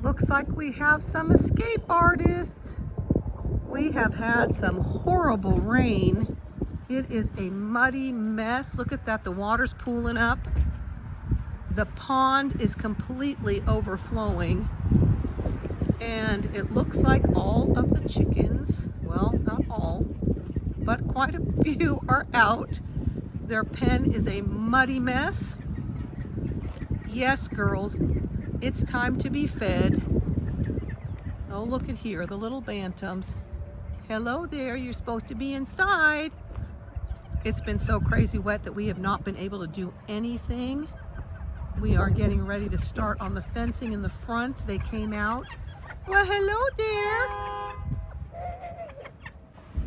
Looks like we have some escape artists. We have had some horrible rain. It is a muddy mess. Look at that, the water's pooling up. The pond is completely overflowing. And it looks like all of the chickens, well, not all, but quite a few are out. Their pen is a muddy mess. Yes, girls, it's time to be fed. Oh, look at here, the little bantams. Hello there, you're supposed to be inside. It's been so crazy wet that we have not been able to do anything. We are getting ready to start on the fencing in the front. They came out. Well, hello there.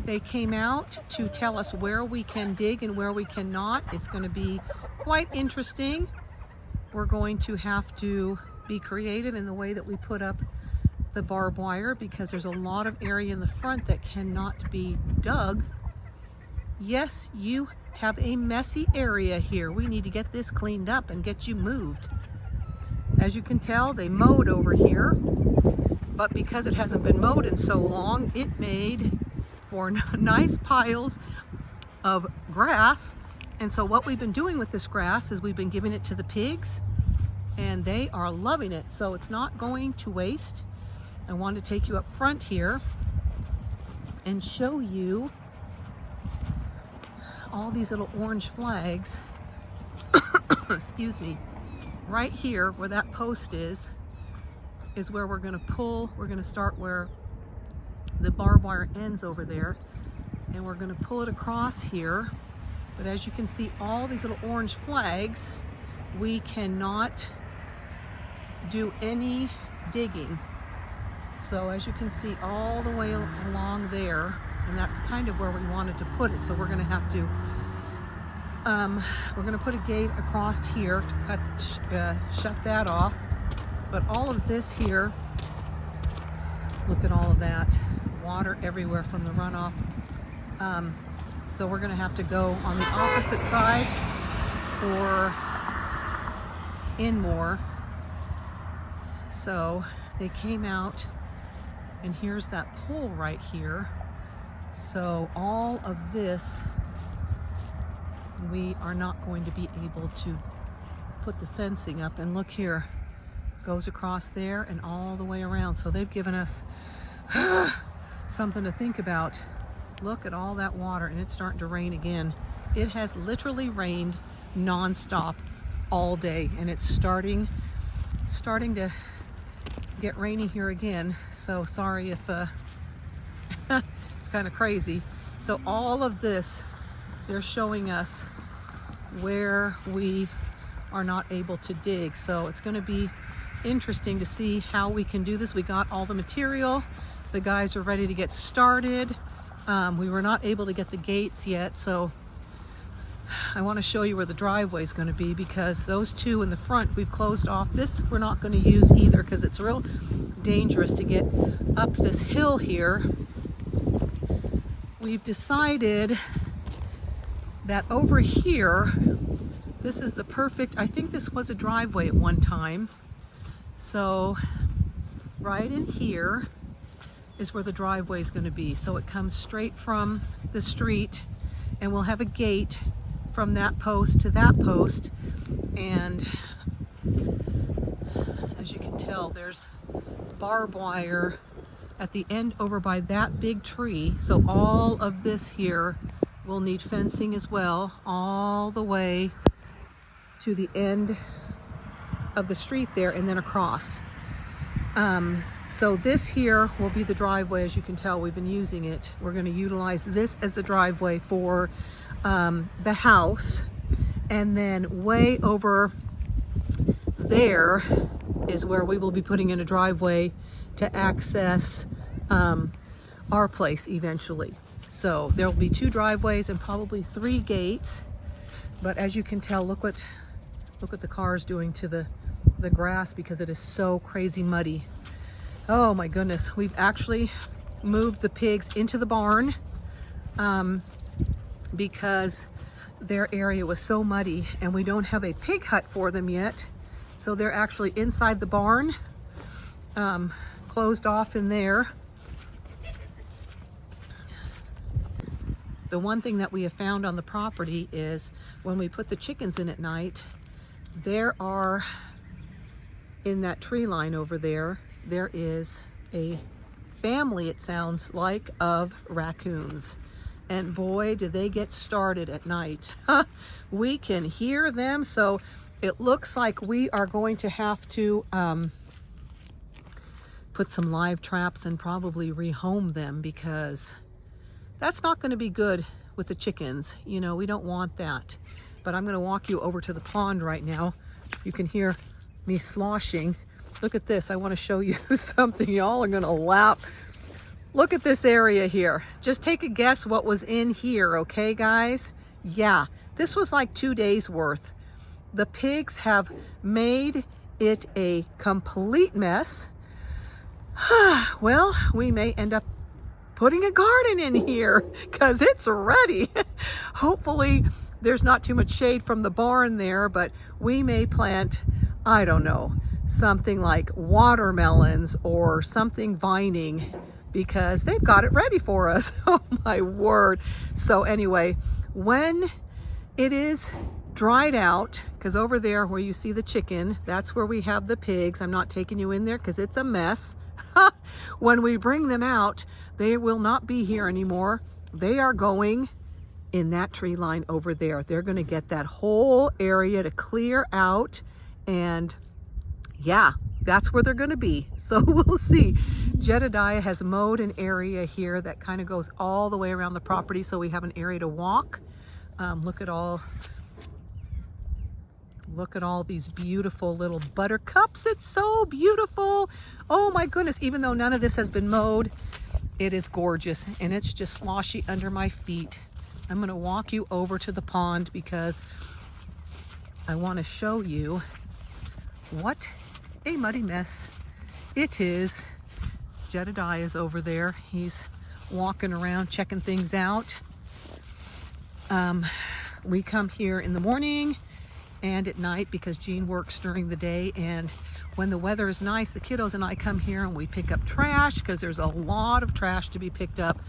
They came out to tell us where we can dig and where we cannot. It's going to be quite interesting. We're going to have to be creative in the way that we put up the barbed wire because there's a lot of area in the front that cannot be dug. Yes, you have a messy area here. We need to get this cleaned up and get you moved. As you can tell, they mowed over here, but because it hasn't been mowed in so long, it made for nice piles of grass. And so what we've been doing with this grass is we've been giving it to the pigs, and they are loving it. So it's not going to waste. I want to take you up front here and show you all these little orange flags. Excuse me. Right here where that post is where we're going to pull. We're going to start where the barbed wire ends over there, and we're going to pull it across here. But as you can see, all these little orange flags, we cannot do any digging. So as you can see all the way along there, and that's kind of where we wanted to put it. So we're going to have to, we're going to put a gate across here to shut that off. But all of this here, look at all of that water everywhere from the runoff. So we're going to have to go on the opposite side or in more. So they came out, and here's that pole right here. So all of this, we are not going to be able to put the fencing up. And look here, goes across there and all the way around. So they've given us something to think about. Look at all that water, and it's starting to rain again. It has literally rained nonstop all day, and it's starting to get rainy here again. So sorry if it's kind of crazy. So all of this, they're showing us where we are not able to dig. So it's going to be interesting to see how we can do this. We got all the material. The guys are ready to get started. We were not able to get the gates yet, so I want to show you where the driveway is going to be, because those two in the front we've closed off. This we're not going to use either because it's real dangerous to get up this hill here. We've decided that over here, this is the perfect, I think this was a driveway at one time. So right in here is where the driveway is going to be. So it comes straight from the street, and we'll have a gate from that post to that post. And as you can tell, there's barbed wire at the end over by that big tree. So all of this here will need fencing as well, all the way to the end of the street there and then across. So this here will be the driveway. As you can tell, we've been using it. We're going to utilize this as the driveway for the house. And then way over there is where we will be putting in a driveway to access our place eventually. So there will be 2 driveways and probably 3 gates. But as you can tell, look what the car is doing to the grass, because it is so crazy muddy. Oh my goodness, we've actually moved the pigs into the barn because their area was so muddy, and we don't have a pig hut for them yet. So they're actually inside the barn, closed off in there. The one thing that we have found on the property is when we put the chickens in at night, there are, in that tree line over there, there is a family, it sounds like, of raccoons. And boy, do they get started at night. We can hear them, so it looks like we are going to have to put some live traps and probably rehome them, because that's not going to be good with the chickens. You know, we don't want that. But I'm going to walk you over to the pond right now. You can hear me sloshing. Look at this. I want to show you something. Y'all are going to laugh. Look at this area here. Just take a guess what was in here, okay, guys? Yeah, this was like 2 days worth. The pigs have made it a complete mess. Well, we may end up putting a garden in here because it's ready. Hopefully there's not too much shade from the barn there, but we may plant, I don't know, something like watermelons or something vining, because they've got it ready for us. Oh my word. So anyway, when it is dried out, because over there where you see the chicken, that's where we have the pigs. I'm not taking you in there because it's a mess. When we bring them out, they will not be here anymore. They are going in that tree line over there. They're going to get that whole area to clear out, and yeah, that's where they're going to be. So we'll see. Jedediah has mowed an area here that kind of goes all the way around the property, so we have an area to walk. Look at all these beautiful little buttercups. It's so beautiful. Oh my goodness, even though none of this has been mowed, it is gorgeous, and it's just sloshy under my feet. I'm going to walk you over to the pond because I want to show you what a muddy mess it is. Jedediah is over there. He's walking around checking things out. We come here in the morning and at night because Jean works during the day, and when the weather is nice, the kiddos and I come here and we pick up trash because there's a lot of trash to be picked up.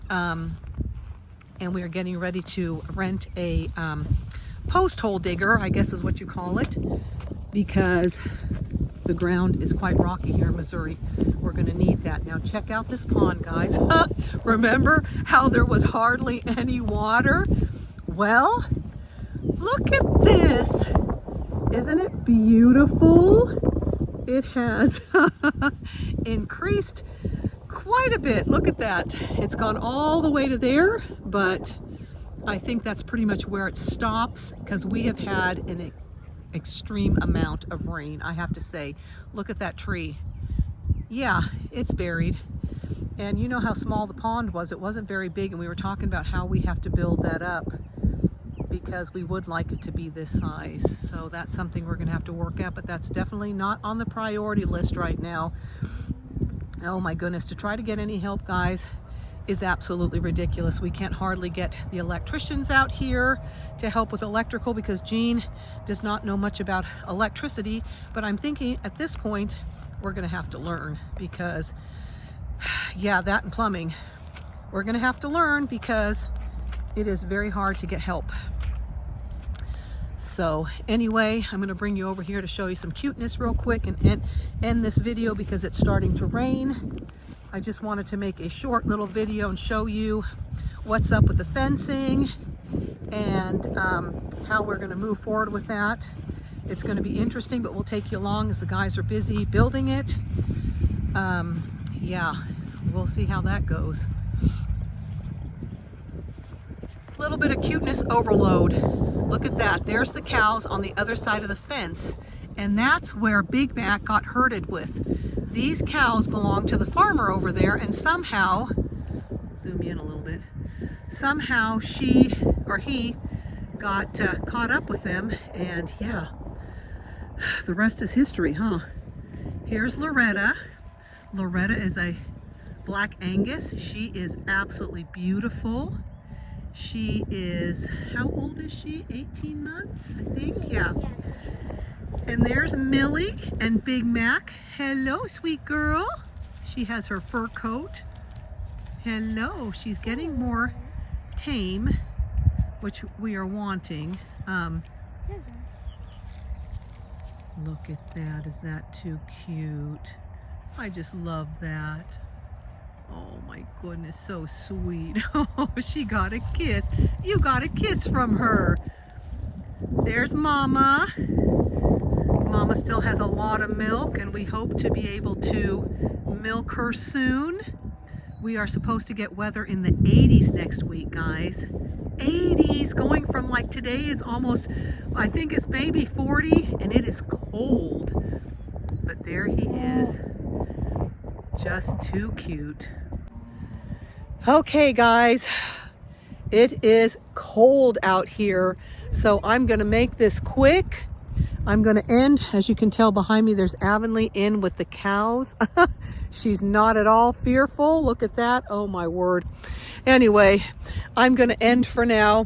And we are getting ready to rent a post hole digger, I guess is what you call it, because the ground is quite rocky here in Missouri. We're going to need that. Now check out this pond, guys. Remember how there was hardly any water? Well, look at this. Isn't it beautiful? It has increased quite a bit. Look at that. It's gone all the way to there, but I think that's pretty much where it stops because we have had an extreme amount of rain, I have to say. Look at that tree. Yeah, it's buried. And you know how small the pond was. It wasn't very big, and we were talking about how we have to build that up because we would like it to be this size. So that's something we're going to have to work at, but that's definitely not on the priority list right now. Oh my goodness, to try to get any help, guys, is absolutely ridiculous. We can't hardly get the electricians out here to help with electrical because Jean does not know much about electricity, but I'm thinking at this point we're going to have to learn because, yeah, that and plumbing. We're going to have to learn because it is very hard to get help. So anyway, I'm going to bring you over here to show you some cuteness real quick and end this video because it's starting to rain. I just wanted to make a short little video and show you what's up with the fencing and how we're going to move forward with that. It's going to be interesting, but we'll take you along as the guys are busy building it. Yeah, we'll see how that goes. A little bit of cuteness overload. Look at that. There's the cows on the other side of the fence, and that's where Big Mac got herded with. These cows belong to the farmer over there, and somehow, zoom in a little bit, somehow she or he got caught up with them, and yeah, the rest is history, huh? Here's Loretta. Loretta is a Black Angus. She is absolutely beautiful. She is, how old is she? 18 months, I think, yeah. And there's Millie and Big Mac. Hello, sweet girl. She has her fur coat. Hello, she's getting more tame, which we are wanting. Look at that, is that too cute? I just love that. Oh my goodness, so sweet. Oh, she got a kiss. You got a kiss from her. There's Mama. Mama still has a lot of milk and we hope to be able to milk her soon. We are supposed to get weather in the 80s next week, guys. 80s, going from like today is almost, I think it's maybe 40, and it is cold. But there he is, just too cute. Okay guys, it is cold out here, so I'm gonna make this quick. I'm gonna end, as you can tell behind me, there's Avonlea in with the cows. She's not at all fearful. Look at that, oh my word. Anyway, I'm gonna end for now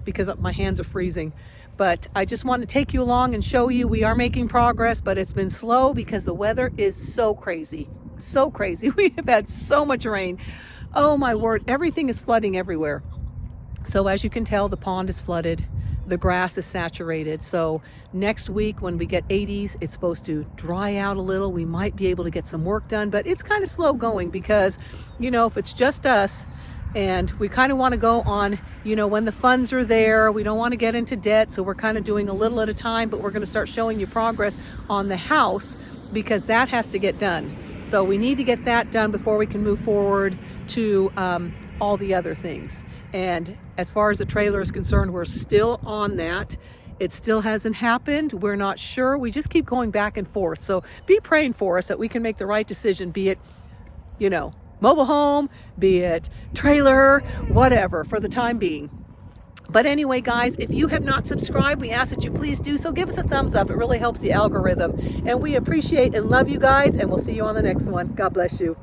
because my hands are freezing. But I just want to take you along and show you we are making progress, but it's been slow because the weather is so crazy. So crazy. We have had so much rain. Oh my word, everything is flooding everywhere. So as you can tell, the pond is flooded. The grass is saturated. So next week when we get 80s, it's supposed to dry out a little. We might be able to get some work done, but it's kind of slow going because, you know, if it's just us and we kind of want to go on, you know, when the funds are there, we don't want to get into debt. So we're kind of doing a little at a time, but we're going to start showing you progress on the house because that has to get done. So we need to get that done before we can move forward to all the other things. And as far as the trailer is concerned, we're still on that. It still hasn't happened. We're not sure. We just keep going back and forth. So be praying for us that we can make the right decision, be it, you know, mobile home, be it trailer, whatever, for the time being. But anyway, guys, if you have not subscribed, we ask that you please do so. Give us a thumbs up. It really helps the algorithm. And we appreciate and love you guys, and we'll see you on the next one. God bless you.